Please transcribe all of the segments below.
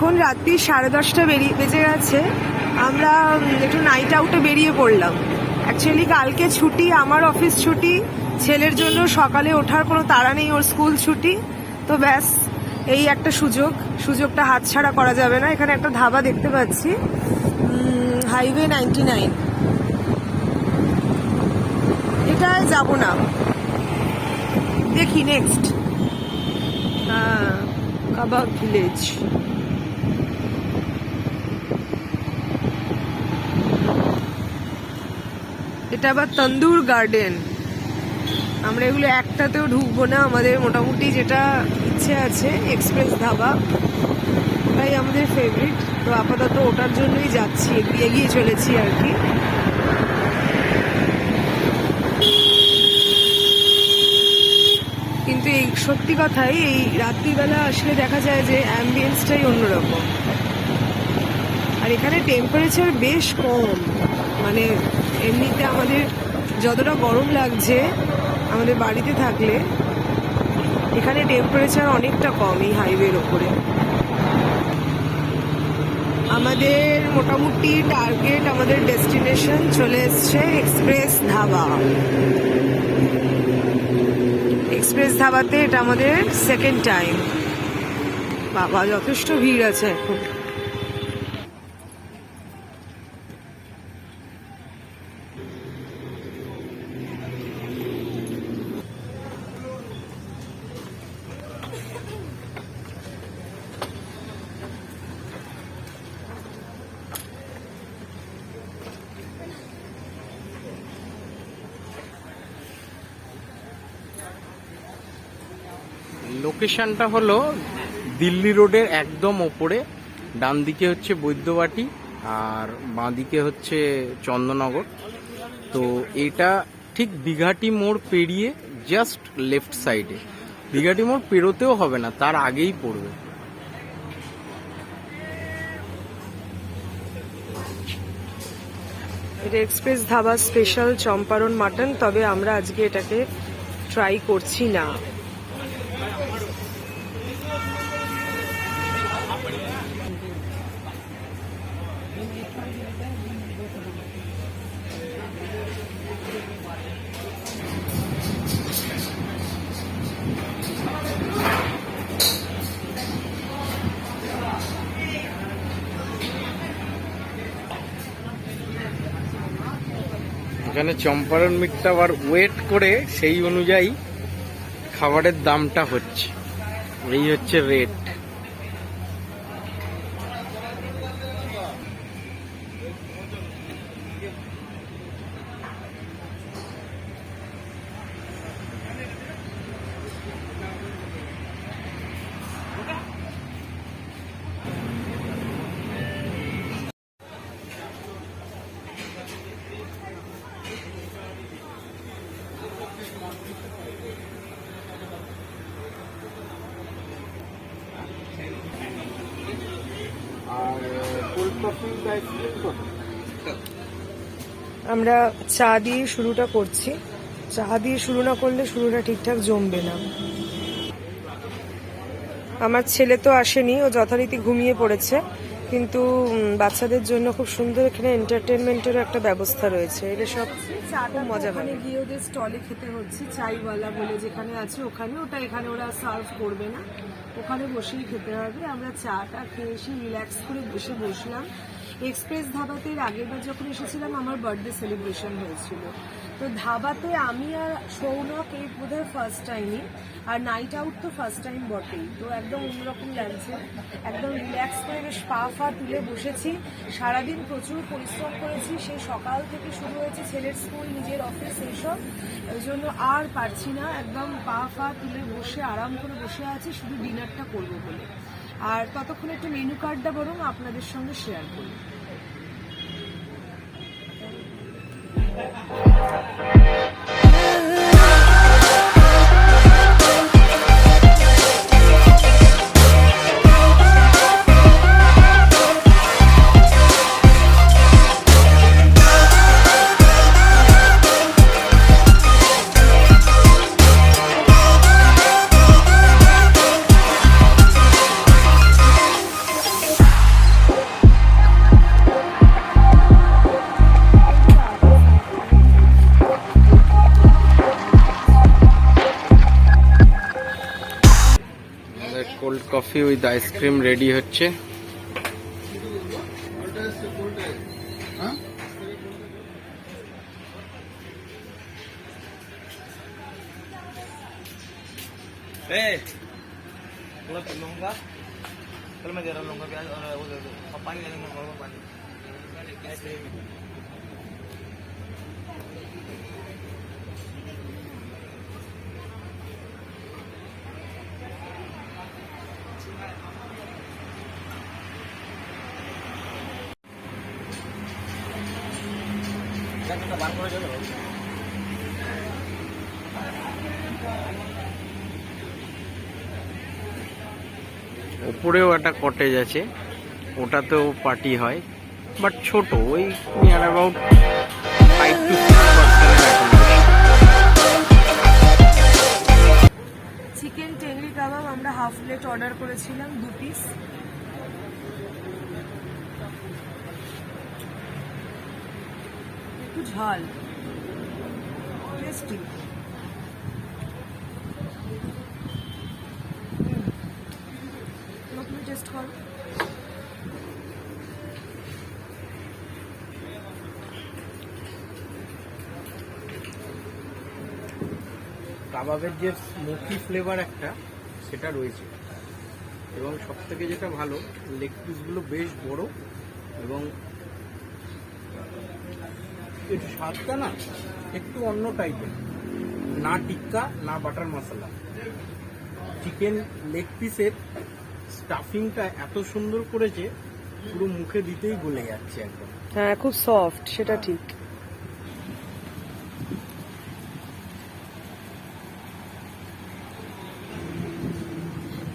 এখন রাত্রি 10:30 বেজে গেছে। আমরা একটু নাইট আউটে বেরিয়ে পড়লাম। অ্যাকচুয়ালি কালকে ছুটি, আমার অফিস ছুটি, ছেলের জন্য সকালে ওঠার কোনো তাড়া নেই, ওর স্কুল ছুটি। তো ব্যাস এই একটা সুযোগটা হাতছাড়া করা যাবে না। এখানে একটা ধাবা দেখতে পাচ্ছি, হাইওয়ে 99, এটায় যাব না, দেখি নেক্সট। হ্যাঁ, কাবাব ভিলেজ। এটা আবার তন্দুর গার্ডেন। আমরা এগুলো একটাতেও ঢুকবো না, আমাদের মোটামুটি যেটা ইচ্ছে আছে এক্সপ্রেস ধাবা, ওটাই আমাদের ফেভারিট। তো আপাতত ওটার জন্যই যাচ্ছি, এগিয়ে চলেছি আর কি। কিন্তু এই সত্যি কথাই, এই রাত্রিবেলা আসলে দেখা যায় যে অ্যাম্বিয়েন্সটাই অন্যরকম। আর এখানে টেম্পারেচার বেশ কম, মানে এমনিতে আমাদের যতটা গরম লাগছে আমাদের বাড়িতে থাকলে, এখানে টেম্পারেচার অনেকটা কম এই হাইওয়ের ওপরে। আমাদের মোটামুটি টার্গেট, আমাদের ডেস্টিনেশন চলে এসছে এক্সপ্রেস ধাবা। এক্সপ্রেস ধাবাতে এটা আমাদের সেকেন্ড টাইম। বাবা, যথেষ্ট ভিড় আছে এখন। লোকেশনটা হলো দিল্লি রোডের একদম ওপরে, ডান দিকে হচ্ছে বৈদ্যবাটি আর বাঁ দিকে হচ্ছে চন্দননগর। তো এটা ঠিক দীঘাটি মোড় পেরিয়ে জাস্ট লেফট সাইডে, দীঘাটি মোড় পেরোতেও হবে না, তার আগেই পড়বে। এটা express dhaba special Champaran mutton, তবে আমরা আজকে এটাকে ট্রাই করছি না। এখানে চম্পারন মিটটা আবার ওয়েট করে সেই অনুযায়ী খাবারের দামটা হচ্ছে, এই হচ্ছে রেট। আমরা চা দিয়ে শুরুটা করছি। চা দিয়ে শুরু না করলে শুরুটা ঠিকঠাক জমবে না। আমার ছেলে তো আসেনি, ও যথারীতি ঘুমিয়ে পড়েছে, কিন্তু বাচ্চাদের জন্য খুব সুন্দর এখানে এন্টারটেনমেন্টেরও একটা ব্যবস্থা রয়েছে। এটা সব চাটা মজা মানে গিয়ে ওদের স্টলে খেতে হচ্ছে, চাইওয়ালা বলে যেখানে আছে ওখানে। ওটা এখানে ওরা সার্ভ করবে না, ওখানে বসেই খেতে হবে। আমরা চাটা খেয়ে এসে রিল্যাক্স করে বসলাম। এক্সপ্রেস ধাবাতে আগেরবার যখন এসেছিলাম আমার বার্থডে সেলিব্রেশন হয়েছিল। তো ধাবাতে আমি আর সৌনক এই বোধহয় ফার্স্ট টাইমই, আর নাইট আউট তো ফার্স্ট টাইম বটেই। তো একদম অন্যরকম লাগছে, একদম রিল্যাক্স করে বেশ পা তুলে বসেছি। সারাদিন প্রচুর পরিশ্রম করেছি, সেই সকাল থেকে শুরু হয়েছে, ছেলের স্কুল, নিজের অফিস, এইসব। ওই জন্য আর পারছি না, একদম পা তুলে বসে আরাম করে বসে আছি শুধু ডিনারটা করবো বলে। আর ততক্ষণ একটু মেনু কার্ডটা বরং আপনাদের সঙ্গে শেয়ার করি। কফি উইথ আইসক্রিম রেডি হচ্ছে। कल मैं दे रहा हूँ प्याज और वो दे दो और पानी लगेगा नॉर्मल पानी बार করে যাবে উপরেও একটা কটেজ আছে, ওটাতেও পার্টি হয়, বাট ছোট, ওই নিয়ার অ্যাবাউট 5 to 6% চিকেন টেংরি কাবাব আমরা হাফ প্লেট অর্ডার করেছিলাম, 2 পিস। একটু ঝাল, টেস্টি। তুমি টেস্ট করো। কাবাবের যে স্মোকি ফ্লেভার একটা সেটা রয়েছে, এবং সব থেকে যেটা ভালো, লেগ পিসগুলো বেশ বড়, এবং এর স্বাদটা না একটু অন্য টাইপের, না টিক্কা না বাটার মশলা। চিকেন লেগ পিসের স্টাফিংটা এত সুন্দর করেছে, পুরো মুখে দিতেই গলে যাচ্ছে একদম। হ্যাঁ, খুব সফট, সেটা ঠিক।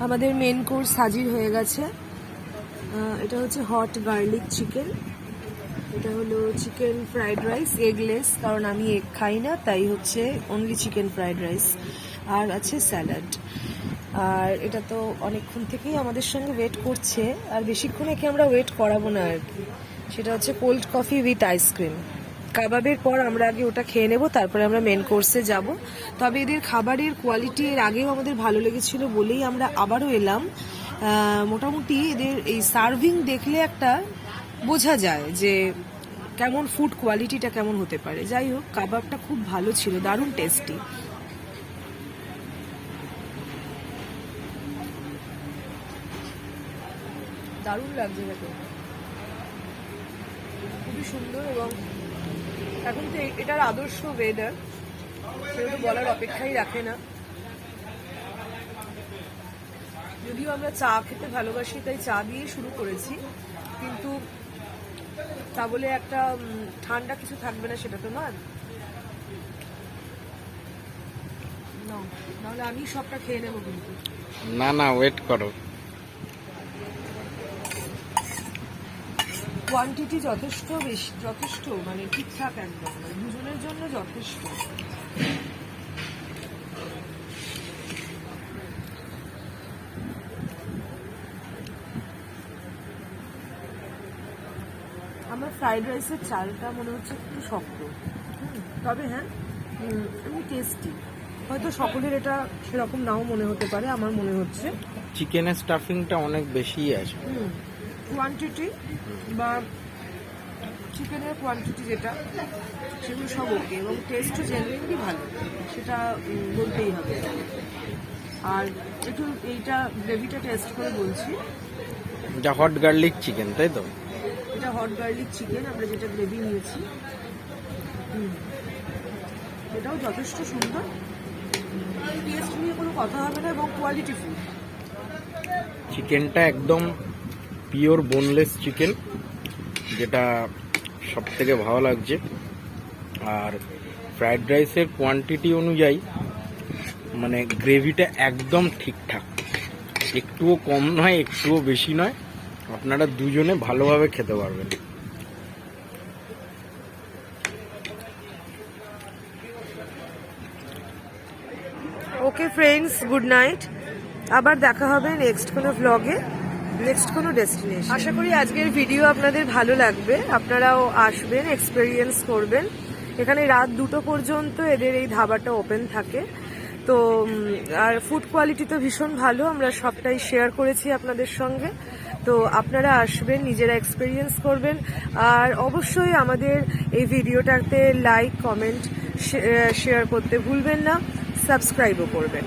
আমাদের মেন কোর্স হাজির হয়ে গেছে। এটা হচ্ছে হট গার্লিক চিকেন, এটা হলো চিকেন ফ্রাইড রাইস এগলেস, কারণ আমি এগ খাই না, তাই হচ্ছে অনলি চিকেন ফ্রাইড রাইস, আর আছে স্যালাড। আর এটা তো অনেকক্ষণ থেকেই আমাদের সঙ্গে ওয়েট করছে, আর বেশিক্ষণ একে আমরা ওয়েট করাবো না আর কি। সেটা হচ্ছে কোল্ড কফি উইথ আইসক্রিম। কাবাবের পর আমরা আগে ওটা খেয়ে নেব, তারপরে আমরা মেন কোর্সে যাব। তবে এদের খাবারের কোয়ালিটি এর আগেও আমাদের ভালো লেগেছিল বলেই আমরা আবারও এলাম। মোটামুটি এদের এই সার্ভিং দেখলে একটা বোঝা যায় যে কেমন ফুড কোয়ালিটিটা কেমন হতে পারে। যাই হোক, কাবাবটা খুব ভালো ছিল, দারুণ টেস্টি। দারুণ লাগছে দেখো, খুবই সুন্দর। এবং এখন তো এটার আদর্শ ওয়েদার, সেটা তো বলার অপেক্ষাই রাখে না। যদিও আমরা চা খেতে ভালোবাসি, তাই চা দিয়ে শুরু করেছি, কিন্তু তা বলে একটা ঠান্ডা কিছু থাকবে না সেটা তো নয়। নাহলে আমি সবটা খেয়ে নেবো কিন্তু। না না, ওয়েট করো। কোয়ান্টিটি যথেষ্ট বেশি, যথেষ্ট মানে ঠিকঠাক একদম, মানে দুজনের জন্য যথেষ্ট। আমার ফ্রাইড রাইসের চালটা মনে হচ্ছে একটু শক্ত, তবে হ্যাঁ এমনি টেস্টি। হয়তো সকলের এটা সেরকম নাও মনে হতে পারে, আমার মনে হচ্ছে চিকেনের স্টাফিংটা অনেক বেশি আছে। কোয়ান্টিটি বা চিকেনের কোয়ান্টিটি যেটা, সেগুলো সব ওকে, এবং টেস্টও জেনুইনলি ভালো, সেটা বলতেই হবে। আর একটু এইটা গ্রেভিটা টেস্ট করে বলছি, যা হট গার্লিক চিকেন, তাই তো? এটা হট গার্লিক চিকেন, আমরা যেটা গ্রেভি নিয়েছি, এটাও যথেষ্ট সুন্দর। টেস্ট নিয়ে কোনো কথা হবে না, এবং কোয়ালিটি ফুড। চিকেনটা একদম পিওর বোনলেস চিকেন, যেটা সব থেকে ভালো লাগছে। আর ফ্রাইড রাইসের কোয়ান্টিটি অনুযায়ী মানে গ্রেভিটা একদম ঠিকঠাক, একটুও কম নয় একটুও বেশি নয়, আপনারা দুজনে ভালোভাবে খেতে পারবেন। Okay friends, good night. আবার দেখা হবে নেক্সট কোনো ভ্লগে, নেক্সট কোনো ডেস্টিনেশন। আশা করি আজকের ভিডিও আপনাদের ভালো লাগবে, আপনারাও আসবেন, এক্সপেরিয়েন্স করবেন। এখানে রাত 2টো পর্যন্ত এদের এই ধাবাটা ওপেন থাকে। তো আর ফুড কোয়ালিটি তো ভীষণ ভালো, আমরা সবটাই শেয়ার করেছি আপনাদের সঙ্গে। তো আপনারা আসবেন, নিজেরা এক্সপিরিয়েন্স করবেন, আর অবশ্যই আমাদের এই ভিডিওটাতে লাইক, কমেন্ট, শেয়ার করতে ভুলবেন না, সাবস্ক্রাইবও করবেন।